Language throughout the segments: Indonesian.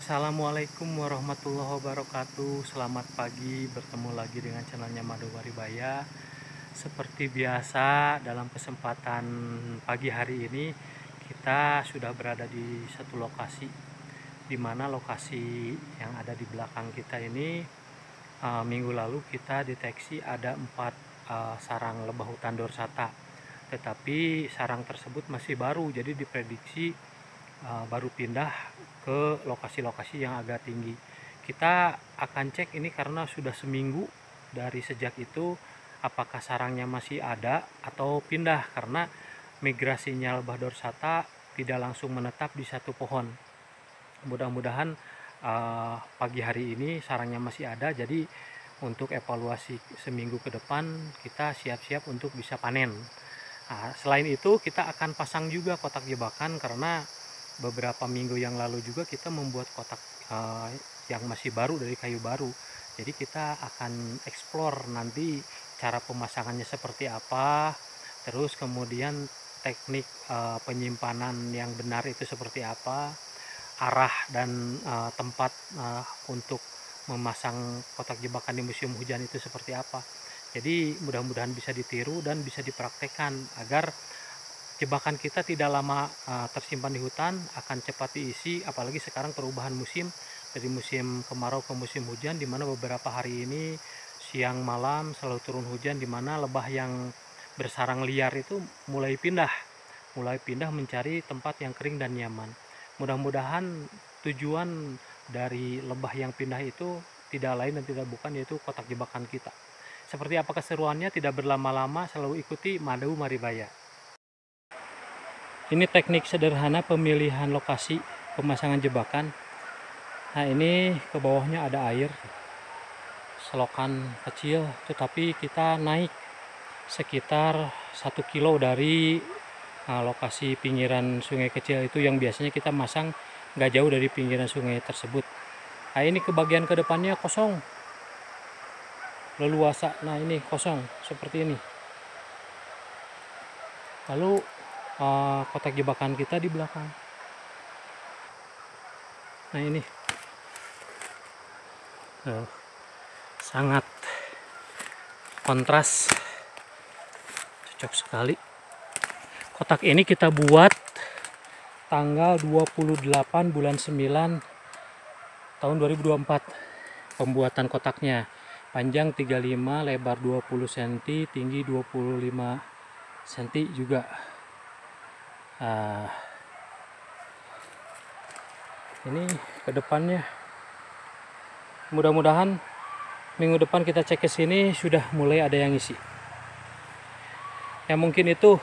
Assalamualaikum warahmatullahi wabarakatuh. Selamat pagi, bertemu lagi dengan channelnya Mado Waribaya. Seperti biasa, dalam kesempatan pagi hari ini kita sudah berada di satu lokasi, di mana lokasi yang ada di belakang kita ini minggu lalu kita deteksi ada 4 sarang lebah hutan dorsata. Tetapi sarang tersebut masih baru, jadi diprediksi baru pindah ke lokasi-lokasi yang agak tinggi. Kita akan cek ini karena sudah seminggu dari sejak itu, apakah sarangnya masih ada atau pindah, karena migrasinya lebah dorsata tidak langsung menetap di satu pohon. Mudah-mudahan pagi hari ini sarangnya masih ada, jadi untuk evaluasi seminggu ke depan kita siap-siap untuk bisa panen. Selain itu kita akan pasang juga kotak jebakan, karena beberapa minggu yang lalu juga kita membuat kotak yang masih baru dari kayu baru. Jadi kita akan explore nanti cara pemasangannya seperti apa, terus kemudian teknik penyimpanan yang benar itu seperti apa, arah dan tempat untuk memasang kotak jebakan di musim hujan itu seperti apa. Jadi mudah-mudahan bisa ditiru dan bisa dipraktekkan agar jebakan kita tidak lama tersimpan di hutan, akan cepat diisi. Apalagi sekarang perubahan musim dari musim kemarau ke musim hujan, di mana beberapa hari ini siang malam selalu turun hujan, di mana lebah yang bersarang liar itu mulai pindah mencari tempat yang kering dan nyaman. Mudah-mudahan tujuan dari lebah yang pindah itu tidak lain dan tidak bukan, yaitu kotak jebakan kita. Seperti apa keseruannya? Tidak berlama-lama, selalu ikuti Mado Maribaya. Ini teknik sederhana pemilihan lokasi pemasangan jebakan. Nah, ini ke bawahnya ada air, selokan kecil, tetapi kita naik sekitar 1 kilo dari lokasi pinggiran sungai kecil itu, yang biasanya kita masang nggak jauh dari pinggiran sungai tersebut. Nah, ini ke bagian ke depannya kosong, leluasa. Nah, ini kosong seperti ini. Lalu kotak jebakan kita di belakang. Nah, ini sangat kontras, cocok sekali. Kotak ini kita buat tanggal 28 bulan 9 tahun 2024. Pembuatan kotaknya panjang 35, lebar 20 cm, tinggi 25 cm juga. Ini ke depannya. Mudah-mudahan minggu depan kita cek ke sini sudah mulai ada yang isi. Ya, mungkin itu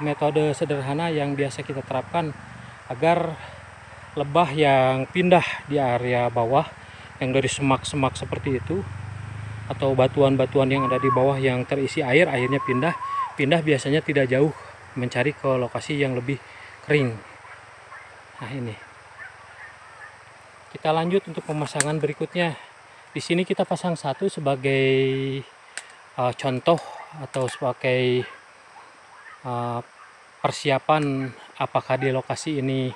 metode sederhana yang biasa kita terapkan agar lebah yang pindah di area bawah, yang dari semak-semak seperti itu, atau batuan-batuan yang ada di bawah yang terisi air, akhirnya pindah biasanya tidak jauh, mencari ke lokasi yang lebih kering. Nah, ini kita lanjut untuk pemasangan berikutnya. Di sini kita pasang satu sebagai contoh atau sebagai persiapan apakah di lokasi ini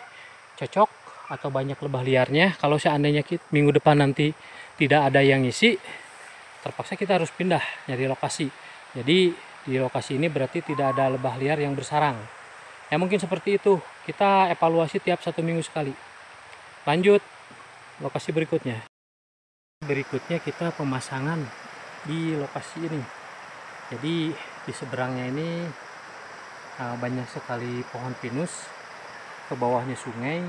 cocok atau banyak lebah liarnya. Kalau seandainya minggu depan nanti tidak ada yang ngisi, terpaksa kita harus pindah nyari lokasi. Jadi di lokasi ini berarti tidak ada lebah liar yang bersarang. Ya, mungkin seperti itu. Kita evaluasi tiap 1 minggu sekali. Lanjut lokasi berikutnya. Berikutnya kita pemasangan di lokasi ini. Jadi di seberangnya ini banyak sekali pohon pinus, ke bawahnya sungai,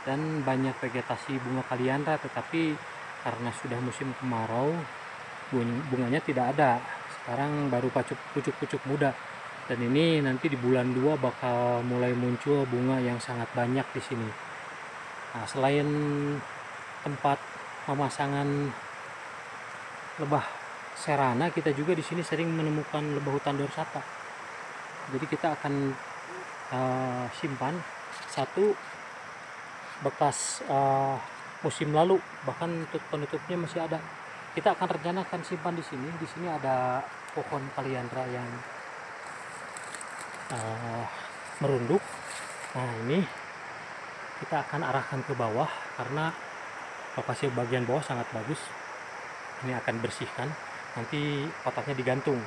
dan banyak vegetasi bunga kaliandra, tetapi karena sudah musim kemarau bunganya tidak ada. Sekarang baru pucuk-pucuk muda, dan ini nanti di bulan 2 bakal mulai muncul bunga yang sangat banyak di sini. Nah, selain tempat pemasangan lebah serana, kita juga di sini sering menemukan lebah hutan dorsata. Jadi kita akan simpan satu bekas musim lalu, bahkan penutupnya masih ada. Kita akan rencanakan simpan di sini. Di sini ada pohon kaliandra yang merunduk. Nah, ini kita akan arahkan ke bawah karena lokasi bagian bawah sangat bagus. Ini akan bersihkan, nanti kotaknya digantung.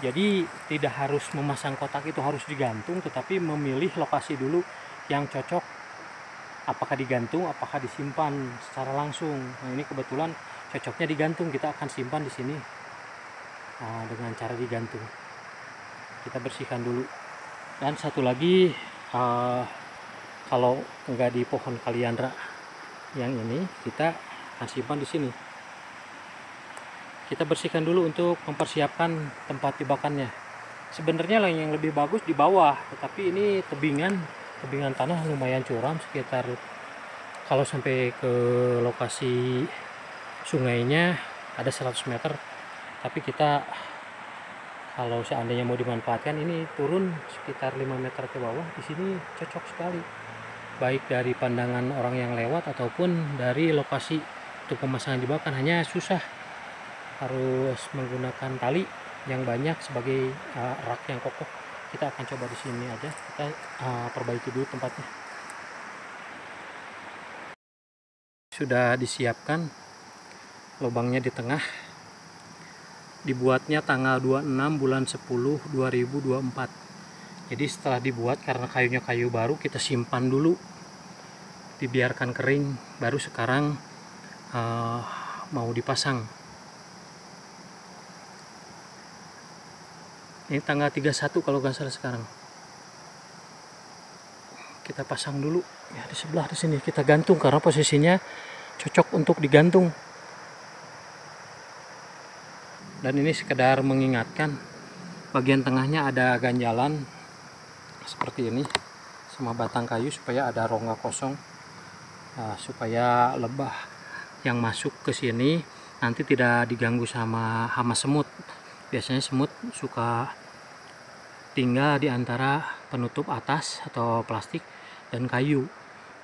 Jadi tidak harus memasang kotak itu harus digantung, tetapi memilih lokasi dulu yang cocok, apakah digantung, apakah disimpan secara langsung. Nah, ini kebetulan cocoknya digantung, kita akan simpan di sini. Nah, dengan cara digantung kita bersihkan dulu. Dan satu lagi, kalau enggak di pohon kaliandra yang ini, kita akan simpan di sini. Kita bersihkan dulu untuk mempersiapkan tempat jebakannya. Sebenarnya yang lebih bagus di bawah, tetapi ini tebingan tanah lumayan curam, sekitar kalau sampai ke lokasi sungainya ada 100 meter. Tapi kita kalau seandainya mau dimanfaatkan, ini turun sekitar 5 meter ke bawah. Di sini cocok sekali, baik dari pandangan orang yang lewat ataupun dari lokasi untuk pemasangan jebakan. Hanya susah harus menggunakan tali yang banyak sebagai rak yang kokoh. Kita akan coba di sini aja, kita perbaiki dulu tempatnya. Sudah disiapkan lubangnya di tengah, dibuatnya tanggal 26 bulan 10 2024. Jadi setelah dibuat, karena kayunya kayu baru, kita simpan dulu, dibiarkan kering, baru sekarang mau dipasang. Ini tanggal 31 kalau nggak salah sekarang. Kita pasang dulu ya di sebelah, di sini kita gantung karena posisinya cocok untuk digantung. Dan ini sekedar mengingatkan, bagian tengahnya ada ganjalan seperti ini sama batang kayu supaya ada rongga kosong, supaya lebah yang masuk ke sini nanti tidak diganggu sama hama semut. Biasanya semut suka tinggal di antara penutup atas atau plastik dan kayu.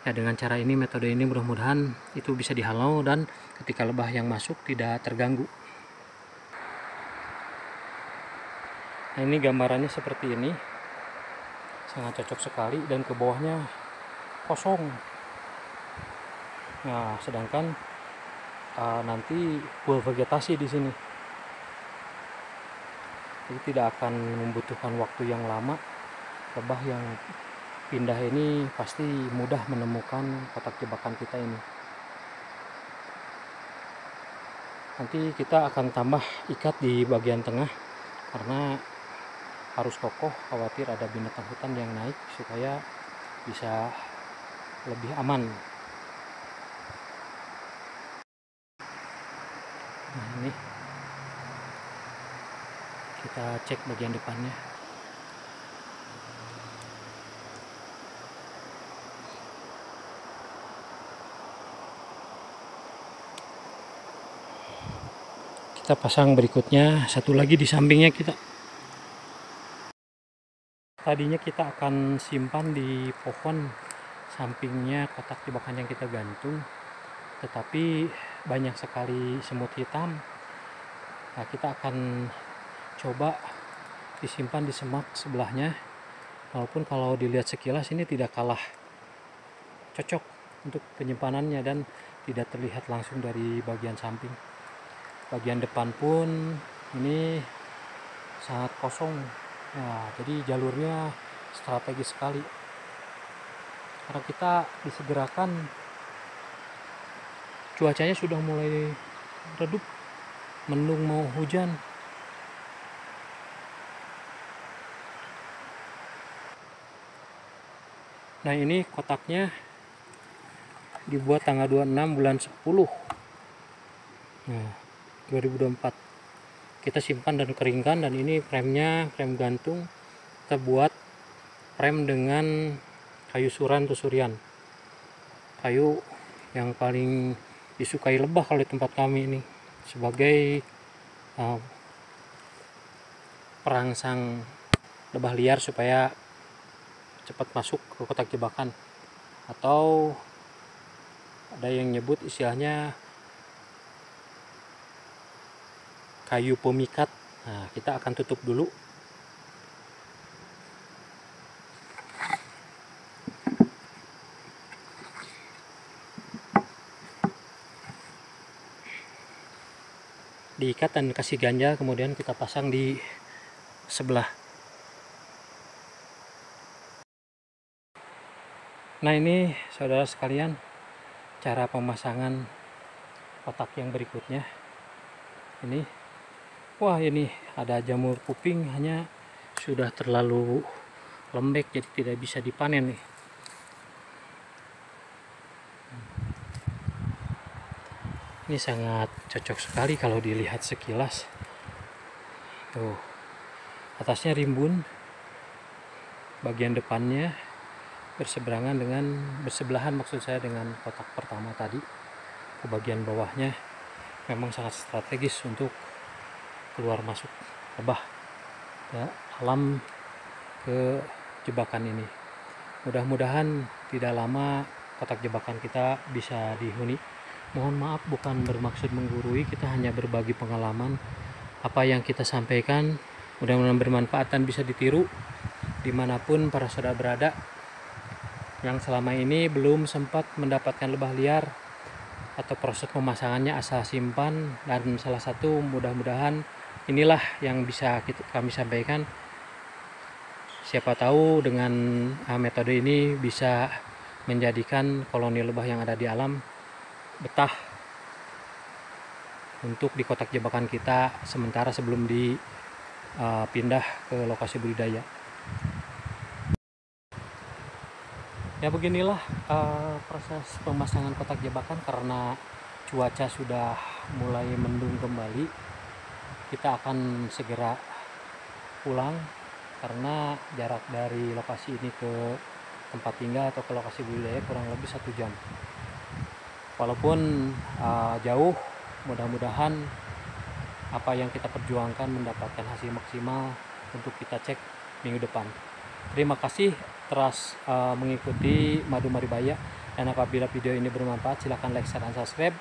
Ya, dengan cara ini, metode ini, mudah-mudahan itu bisa dihalau dan ketika lebah yang masuk tidak terganggu. Nah, ini gambarannya seperti ini, sangat cocok sekali, dan ke bawahnya kosong. Nah, sedangkan nanti full vegetasi di sini. Jadi tidak akan membutuhkan waktu yang lama. Lebah yang pindah ini pasti mudah menemukan kotak jebakan kita ini. Nanti kita akan tambah ikat di bagian tengah karena harus kokoh, khawatir ada binatang hutan yang naik, supaya bisa lebih aman. Nah, ini kita cek bagian depannya. Kita pasang berikutnya, satu lagi di sampingnya. Tadinya kita akan simpan di pohon sampingnya kotak jebakan yang kita gantung, tetapi banyak sekali semut hitam. Nah, kita akan coba disimpan di semak sebelahnya, walaupun kalau dilihat sekilas ini tidak kalah cocok untuk penyimpanannya dan tidak terlihat langsung dari bagian samping. Bagian depan pun ini sangat kosong. Nah, jadi jalurnya strategis sekali karena kita disegerakan, cuacanya sudah mulai redup, mendung mau hujan. Nah, ini kotaknya dibuat tanggal 26 bulan 10 2024. Kita simpan dan keringkan, dan ini frame-nya, frame gantung, kita buat frame dengan kayu suran atau surian, kayu yang paling disukai lebah kalau di tempat kami ini, sebagai perangsang lebah liar supaya cepat masuk ke kotak jebakan, atau ada yang nyebut istilahnya kayu pemikat. Nah, kita akan tutup dulu. diikat dan kasih ganja, kemudian kita pasang di sebelah. Nah, ini saudara sekalian cara pemasangan kotak yang berikutnya. Ini, wah, ini ada jamur kuping, hanya sudah terlalu lembek jadi tidak bisa dipanen nih. Ini sangat cocok sekali kalau dilihat sekilas. Tuh, atasnya rimbun, bagian depannya bersebelahan maksud saya dengan kotak pertama tadi. Ke bagian bawahnya memang sangat strategis untuk keluar masuk lebah ya, alam ke jebakan ini. Mudah-mudahan tidak lama kotak jebakan kita bisa dihuni. Mohon maaf, bukan bermaksud menggurui, kita hanya berbagi pengalaman. Apa yang kita sampaikan mudah-mudahan bermanfaat dan bisa ditiru dimanapun para saudara berada yang selama ini belum sempat mendapatkan lebah liar atau proses pemasangannya asal simpan. Dan salah satu mudah-mudahan inilah yang bisa kami sampaikan. Siapa tahu dengan metode ini bisa menjadikan koloni lebah yang ada di alam betah untuk di kotak jebakan kita sementara sebelum dipindah ke lokasi budidaya. Ya, beginilah proses pemasangan kotak jebakan. Karena cuaca sudah mulai mendung kembali, kita akan segera pulang karena jarak dari lokasi ini ke tempat tinggal atau ke lokasi budidaya kurang lebih 1 jam. Walaupun jauh, mudah-mudahan apa yang kita perjuangkan mendapatkan hasil maksimal untuk kita cek minggu depan. Terima kasih telah mengikuti Madu Maribaya, dan apabila video ini bermanfaat silahkan like, share, dan subscribe.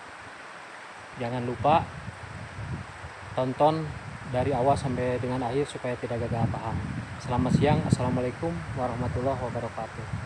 Jangan lupa tonton dari awal sampai dengan akhir supaya tidak gagal paham. Selamat siang, assalamualaikum warahmatullahi wabarakatuh.